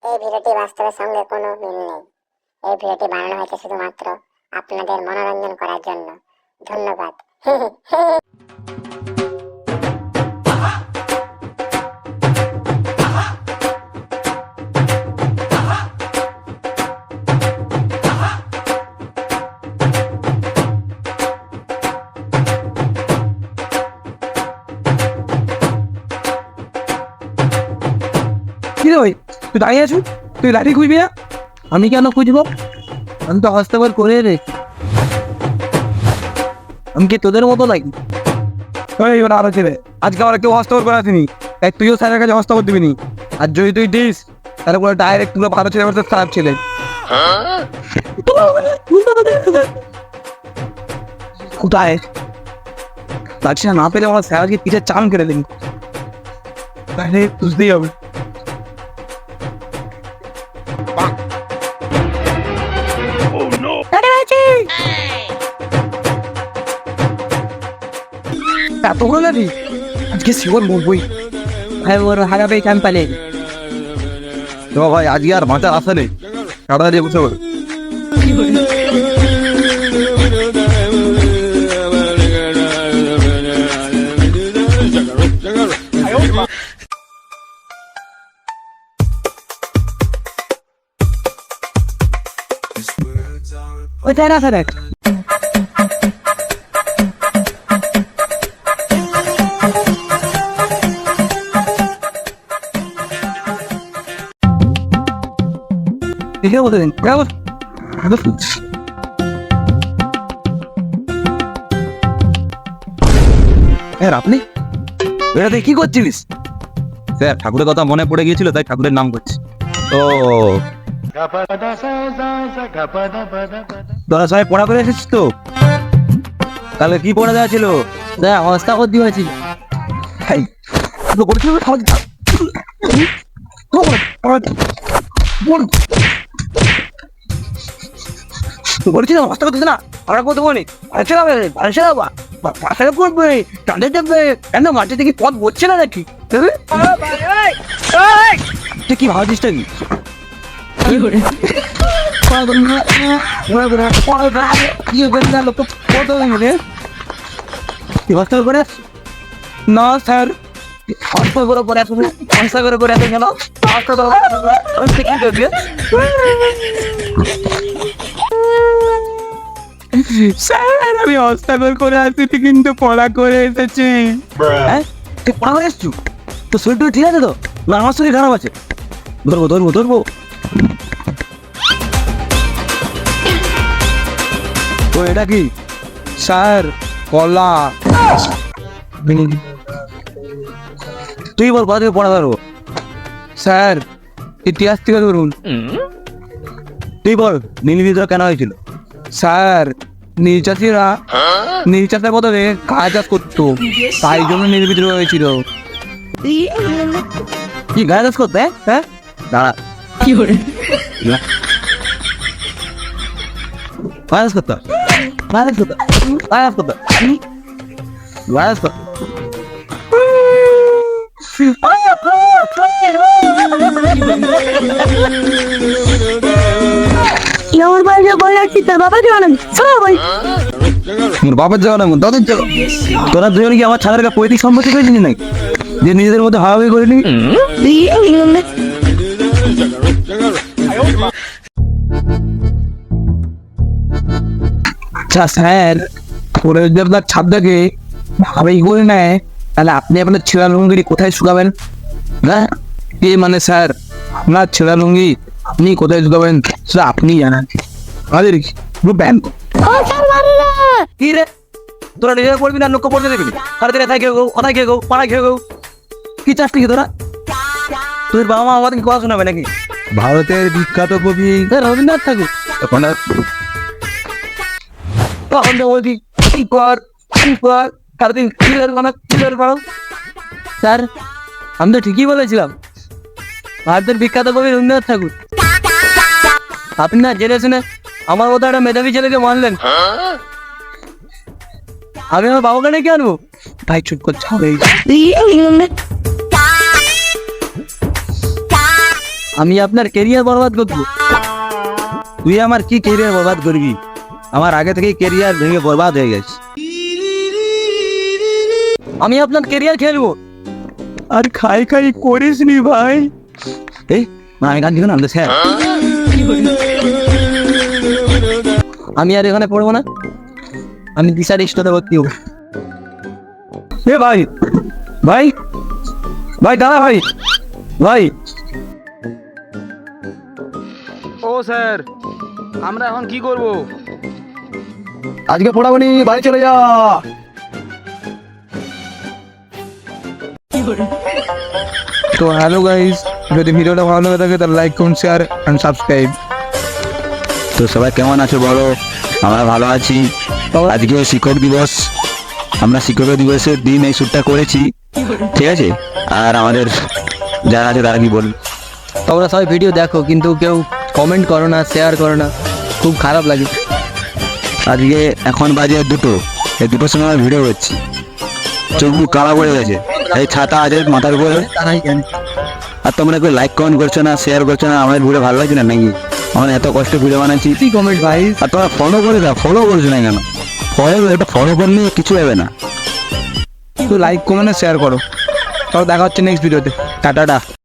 এই ভিডিওটি বাস্তবের সঙ্গে কোনো মিল নেই। এই ভিডিওটি বানানো হয়েছে শুধুমাত্র আপনাদের মনোরঞ্জন করার জন্য। ধন্যবাদ। কি রে ভাই, তুই দাঁড়িয়ে আছো? তুই লাঠি খুঁজবি না? আমি কেন খুঁজবো? আমি তো হস্তক্ষেপ করে রে। আমি কি তোদের মতো নাকি? এবার আরো ছেলে, আজকে আমার কেউ হস্তক্ষেপ করে আসেনি, তাই তুইও স্যারের কাছে হস্তক্ষেপ দিবি নি। আর যদি তুই দিস তাহলে পুরো ডাইরেক্ট তুলো ভালো ছেলে বলতে খারাপ ছেলে। কোথায় লাগছে না পেলে আমার স্যার আজকে পিঠে চান কেটে দিন, তাহলে বুঝতেই হবে। এত করে নাকি আজকে শিবন বলবই ভাই, ওর হারাবে ক্যাম্পানে। তো ভাই আজকে আর বাঁচার আসা নেই, কাটা দিয়ে বসে বল। ওই তাই না স্যার, দেখে বলতে দিন আপনি এটাতে কি করছিস? স্যার ঠাকুরের কথা মনে পড়ে গিয়েছিল তাই ঠাকুরের নাম করছি। ও তোরা সবাই পড়া করে এসেছিস তো? তাহলে কি পড়া দেওয়া ছিল? অবস্থা করতে হয়েছিল বলছিলাম অবস্থা করতেছে না, আমরা করতে বলি ভাষা করবে তাদের যাবে কেন মাঠে থেকে পথ বলছে না নাকি? কি ভাবছিস কি? না স্যার করে করে গেল স্যার আমি হস্তাগর করে আসছি কিন্তু পড়া করে এসেছি। হ্যাঁ তুই পড়া করে এসছু? তো শরীরটা ঠিক আছে তো? না আমার শরীর খারাপ আছে। ধরবো ধরবো ধরবো তো এটা কি স্যার? কলা। তুই বল কোথা থেকে পড়া ধরবো? স্যার ইতিহাস থেকে ধরুন। তুই বল নীল বিদ্রোহ কেন হয়েছিল? স্যার নির্যাতিরা নির্যাতের বদলে গায়ে চাষ করতো, তাই জন্য নীল বিদ্রোহ হয়েছিল। কি গায়ে চাষ করতে? হ্যাঁ দাঁড়া, কি করে ভাইরাস করতে ভাইরাস করতে ভাইরাস করতে ভাইরাস করতে বাবার যাওয়া না দাদের যাওয়া। তোরা দুজন কি আমার ছাড়ার পৈতৃক সম্পত্তি পেয়েছিস নাকি যে নিজেদের মধ্যে হাওয়াবি করে নিবি? আচ্ছা স্যার, পরে যদি আপনার ছাদটাকে ভাবেই করে নেয় তাহলে আপনি আপনার ছেঁড়া লুঙ্গি কোথায় শুকাবেন? হ্যাঁ কি মানে স্যার, আপনার ছেঁড়া লুঙ্গি আপনি কোথায় শুকাবেন সেটা আপনি জানেন। আমাদের ব্যান কি রে, তোরা নিজেরা পড়বি না লোক পড়তে দেখবি? সারা দিনে খেয়ে গো, কোথায় খেয়ে গো, পাড়ায় খেয়ে গো, কি চাস কি তোরা? তোর বাবা মা আমাদেরকে কথা শোনাবে নাকি? ভারতের বিখ্যাত কবি রবীন্দ্রনাথ ঠাকুর তখন তো বলছি সারাদিন স্যার আমি তো ঠিকই বলেছিলাম, ভারতের বিখ্যাত কবি রবীন্দ্রনাথ ঠাকুর। আপনি না জেনে শুনে আমার মতো একটা মেধাবী ছেলেকে মানলেন। আমি আমার বাবাকে ডেকে আনবো? ভাই চুপ করছে, আমি আপনার কেরিয়ার বরবাদ করবো? তুই আমার কি কেরিয়ার বরবাদ করবি? আমার আগে থেকেই কেরিয়ার ভেঙে বরবাদ হয়ে গেছে। আমি আপনার কেরিয়ার খেলবো? আর খাই খাই করিস নি ভাই। এই আমি গান দিও না স্যার, আমি আর এখানে পড়বো না, আমি দিশার স্টোরে ভর্তি হবো। এ ভাই ভাই ভাই দাদা ভাই ভাই। ও স্যার, আমরা এখন কি করব? আজকে পড়াবো নি, বাড়ি চলে যা। তো হ্যালো গাইস, যদি ভিডিওটা ভালো লাগে থাকে তাহলে like comment share and subscribe. তো সবাই কেমন আছো বলো? আমরা ভালো আছি। আজকে শিক্ষক দিবস, আমরা শিক্ষক দিবসের দিন এই শ্যুটটা করেছি, ঠিক আছে? আর আমাদের যারা আছে তারা কি বল? তোমরা সবাই ভিডিও দেখো কিন্তু কেউ কমেন্ট করো না, শেয়ার করো না, খুব খারাপ লাগে। আজকে এখন বাজে 2টো, এই 2টোর সময় আমরা ভিডিও করছি, চোখ মুখ কালা পড়ে গেছে, এই ছাতা আছে মাথার উপরে, তারাই জানে। আর তোমরা কেউ লাইক কমেন্ট করছো না, শেয়ার করছো না, আমাদের ভিডিও ভালো লাগছে না নাকি? আমরা এত কষ্ট ভিডিও বানাচ্ছি, কি কমেন্ট ভাই? আর তোমরা ফলো করে দাও, ফলো করছো না কেন? এটা ফলো করলে কিছু হবে না। তো লাইক কমেন্ট শেয়ার করো। তাও দেখা হচ্ছে নেক্সট ভিডিওতে। টাটা।